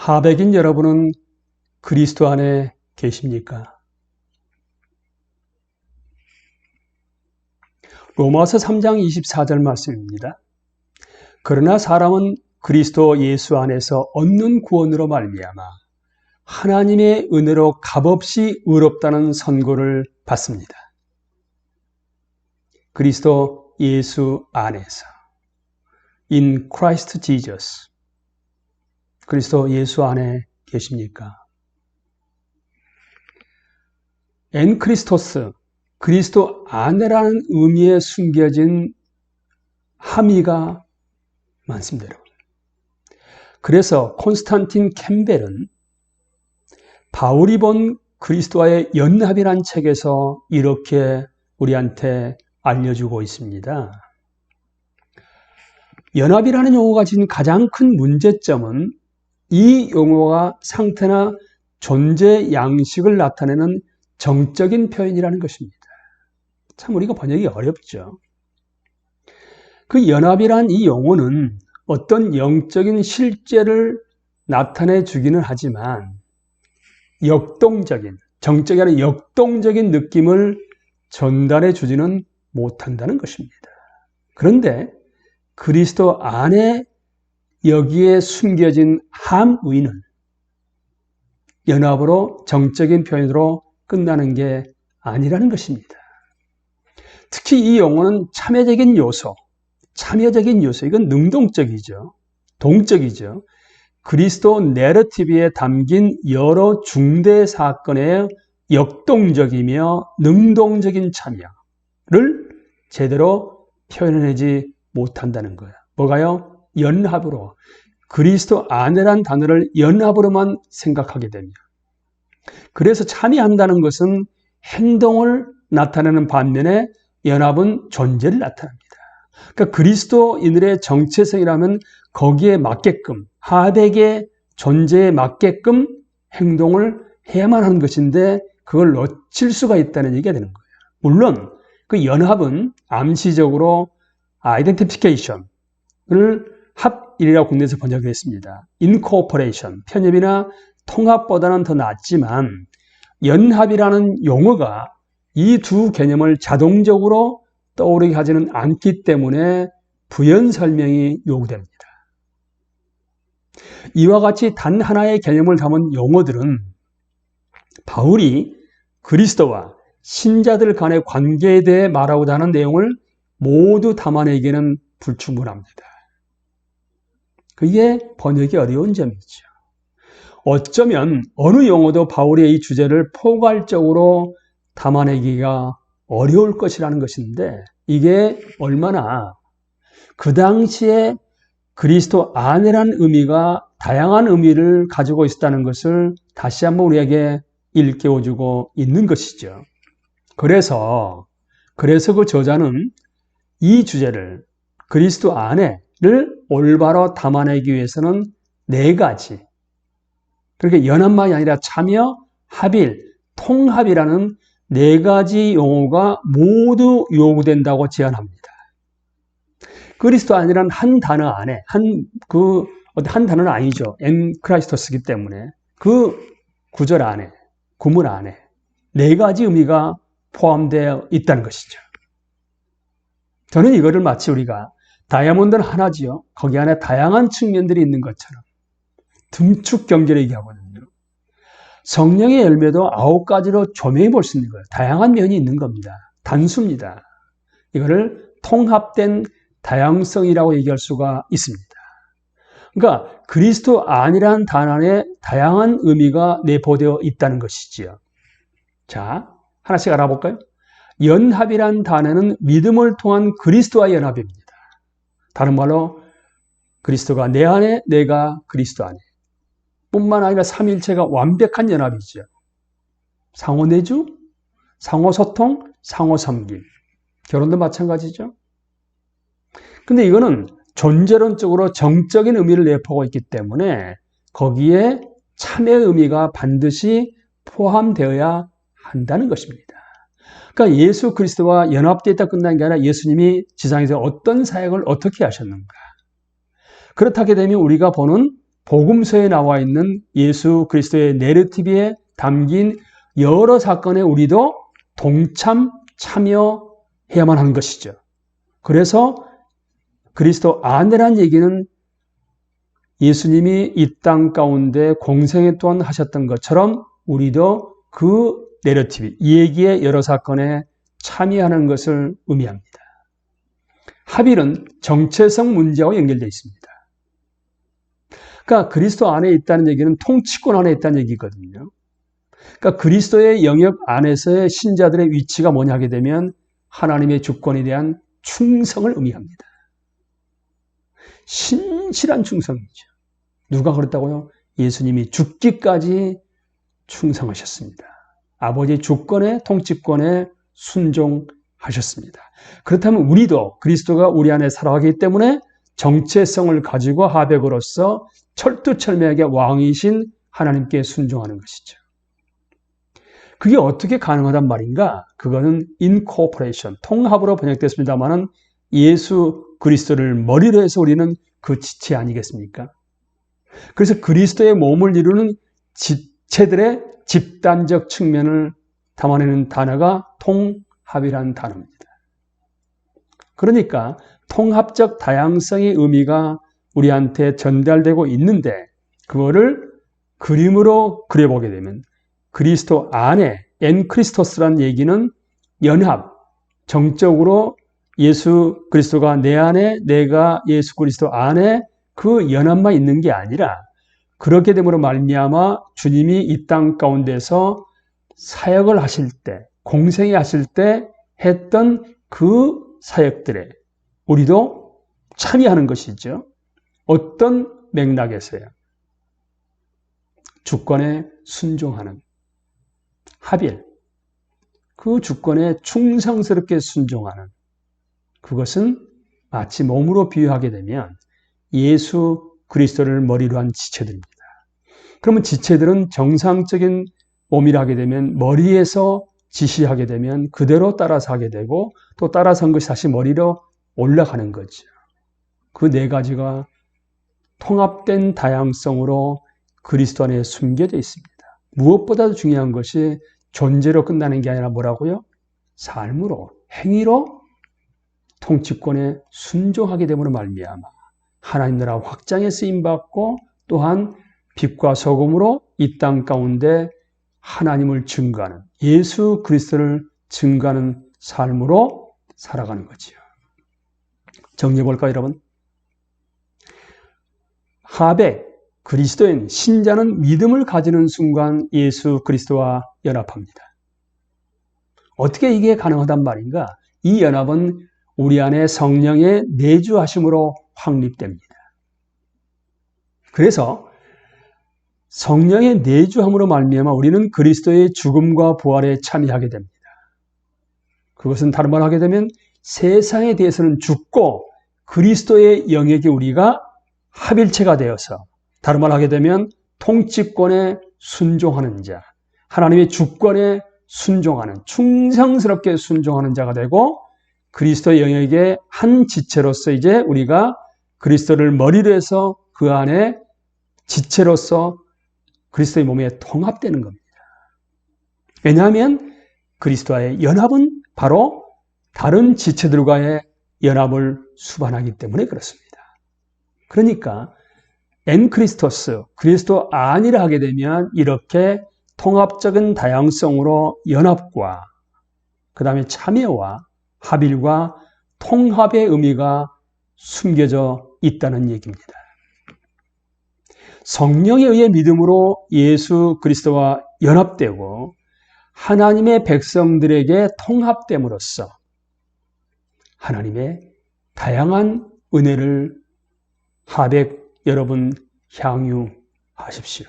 하백인 여러분은 그리스도 안에 계십니까? 로마서 3장 24절 말씀입니다. 그러나 사람은 그리스도 예수 안에서 얻는 구원으로 말미암아 하나님의 은혜로 값없이 의롭다는 선고를 받습니다. 그리스도 예수 안에서 In Christ Jesus. 그리스도 예수 안에 계십니까? 엔 크리스토스, 그리스도 안에라는 의미에 숨겨진 함의가 많습니다. 그래서 콘스탄틴 캠벨은 바울이 본 그리스도와의 연합이란 책에서 이렇게 우리한테 알려주고 있습니다. 연합이라는 용어가 지닌 가장 큰 문제점은 이 용어가 상태나 존재 양식을 나타내는 정적인 표현이라는 것입니다. 참 우리가 번역이 어렵죠. 그 연합이란 이 용어는 어떤 영적인 실제를 나타내 주기는 하지만 역동적인, 정적이 아니라 역동적인 느낌을 전달해 주지는 못한다는 것입니다. 그런데 그리스도 안에 여기에 숨겨진 함의는 연합으로 정적인 표현으로 끝나는 게 아니라는 것입니다. 특히 이 용어는 참여적인 요소, 이건 능동적이죠. 동적이죠. 그리스도 내러티브에 담긴 여러 중대 사건의 역동적이며 능동적인 참여를 제대로 표현해내지 못한다는 거예요. 뭐가요? 연합으로. 그리스도 안에란 단어를 연합으로만 생각하게 됩니다. 그래서 참여한다는 것은 행동을 나타내는 반면에 연합은 존재를 나타납니다. 그러니까 그리스도인들의 정체성이라면 거기에 맞게끔, 하백의 존재에 맞게끔 행동을 해야만 하는 것인데 그걸 놓칠 수가 있다는 얘기가 되는 거예요. 물론 그 연합은 암시적으로 identification을 합일이라고 국내에서 번역을 했습니다. incorporation, 편협이나 통합보다는 더 낫지만 연합이라는 용어가 이 두 개념을 자동적으로 떠오르게 하지는 않기 때문에 부연 설명이 요구됩니다. 이와 같이 단 하나의 개념을 담은 용어들은 바울이 그리스도와 신자들 간의 관계에 대해 말하고자 하는 내용을 모두 담아내기에는 불충분합니다. 그게 번역이 어려운 점이죠. 어쩌면 어느 용어도 바울의 이 주제를 포괄적으로 담아내기가 어려울 것이라는 것인데 이게 얼마나 그 당시에 그리스도 안에란 의미가 다양한 의미를 가지고 있었다는 것을 다시 한번 우리에게 일깨워주고 있는 것이죠. 그래서 그 저자는 이 주제를 그리스도 안에를 올바로 담아내기 위해서는 네 가지, 그렇게 연합만이 아니라 참여, 합일, 통합이라는 네 가지 용어가 모두 요구된다고 제안합니다. 그리스도 안이란 한 단어 안에, 한 단어는 아니죠. 엔 크라이스토스이기 때문에 그 구절 안에, 구문 안에 네 가지 의미가 포함되어 있다는 것이죠. 저는 이거를 마치 우리가 다이아몬드는 하나지요. 거기 안에 다양한 측면들이 있는 것처럼 듬축 경계를 얘기하거든요. 성령의 열매도 9가지로 조명해 볼 수 있는 거예요. 다양한 면이 있는 겁니다. 단수입니다. 이거를 통합된 다양성이라고 얘기할 수가 있습니다. 그러니까 그리스도 안이라는 단어에 다양한 의미가 내포되어 있다는 것이지요. 자, 하나씩 알아볼까요? 연합이란 단어는 믿음을 통한 그리스도와의 연합입니다. 다른 말로 그리스도가 내 안에, 내가 그리스도 안에. 뿐만 아니라 삼위일체가 완벽한 연합이죠. 상호내주, 상호소통, 상호섬김. 결혼도 마찬가지죠. 근데 이거는 존재론적으로 정적인 의미를 내포하고 있기 때문에 거기에 참여의 의미가 반드시 포함되어야 한다는 것입니다. 그러니까 예수 그리스도와 연합되어 있다 끝난 게 아니라 예수님이 지상에서 어떤 사역을 어떻게 하셨는가. 그렇다게 되면 우리가 보는 복음서에 나와 있는 예수 그리스도의 내러티브에 담긴 여러 사건에 우리도 동참, 참여해야만 하는 것이죠. 그래서 그리스도 안에란 얘기는 예수님이 이 땅 가운데 공생애 동안 하셨던 것처럼 우리도 그 내러티브, 이 얘기의 여러 사건에 참여하는 것을 의미합니다. 합일은 정체성 문제와 연결되어 있습니다. 그러니까 그리스도 안에 있다는 얘기는 통치권 안에 있다는 얘기거든요. 그러니까 그리스도의 영역 안에서의 신자들의 위치가 뭐냐 하게 되면 하나님의 주권에 대한 충성을 의미합니다. 신실한 충성이죠. 누가 그랬다고요? 예수님이 죽기까지 충성하셨습니다. 아버지의 주권에, 통치권에 순종하셨습니다. 그렇다면 우리도 그리스도가 우리 안에 살아가기 때문에 정체성을 가지고 하백으로서 철두철미하게 왕이신 하나님께 순종하는 것이죠. 그게 어떻게 가능하단 말인가? 그거는 incorporation, 통합으로 번역됐습니다만은 예수 그리스도를 머리로 해서 우리는 그 지체 아니겠습니까? 그래서 그리스도의 몸을 이루는 지체들의 집단적 측면을 담아내는 단어가 통합이라는 단어입니다. 그러니까 통합적 다양성의 의미가 우리한테 전달되고 있는데 그거를 그림으로 그려보게 되면 그리스도 안에 엔크리스토스라는 얘기는 연합, 정적으로 예수 그리스도가 내 안에, 내가 예수 그리스도 안에 그 연합만 있는 게 아니라 그렇게 됨으로 말미암아 주님이 이 땅 가운데서 사역을 하실 때, 공생애 하실 때 했던 그 사역들에 우리도 참여하는 것이죠. 어떤 맥락에서요? 주권에 순종하는 하빌, 그 주권에 충성스럽게 순종하는 그것은 마치 몸으로 비유하게 되면 예수 그리스도를 머리로 한 지체들입니다. 그러면 지체들은 정상적인 몸이라 하게 되면 머리에서 지시하게 되면 그대로 따라서 하게 되고 또 따라서 한 것이 다시 머리로 올라가는 거죠. 그 네 가지가 통합된 다양성으로 그리스도 안에 숨겨져 있습니다. 무엇보다도 중요한 것이 존재로 끝나는 게 아니라 뭐라고요? 삶으로, 행위로 통치권에 순종하게 됨으로 말미암아 하나님 나라 확장에 쓰임받고 또한 빛과 소금으로 이 땅 가운데 하나님을 증거하는 예수 그리스도를 증거하는 삶으로 살아가는 거지요. 정리해 볼까요, 여러분? 하백, 그리스도인 신자는 믿음을 가지는 순간 예수 그리스도와 연합합니다. 어떻게 이게 가능하단 말인가? 이 연합은 우리 안에 성령의 내주하심으로 확립됩니다. 그래서 성령의 내주함으로 말미암아 우리는 그리스도의 죽음과 부활에 참여하게 됩니다. 그것은 다른 말로 하게 되면 세상에 대해서는 죽고 그리스도의 영역에 우리가 합일체가 되어서 다른 말로 하게 되면 통치권에 순종하는 자, 하나님의 주권에 순종하는, 충성스럽게 순종하는 자가 되고 그리스도의 영역의 한 지체로서 이제 우리가 그리스도를 머리로 해서 그 안에 지체로서 그리스도의 몸에 통합되는 겁니다. 왜냐하면 그리스도와의 연합은 바로 다른 지체들과의 연합을 수반하기 때문에 그렇습니다. 그러니까 엔크리스토스, 그리스도 안이라 하게 되면 이렇게 통합적인 다양성으로 연합과 그 다음에 참여와 합일과 통합의 의미가 숨겨져 있다는 얘기입니다. 성령에 의해 믿음으로 예수 그리스도와 연합되고 하나님의 백성들에게 통합됨으로써 하나님의 다양한 은혜를 하백 여러분 향유하십시오.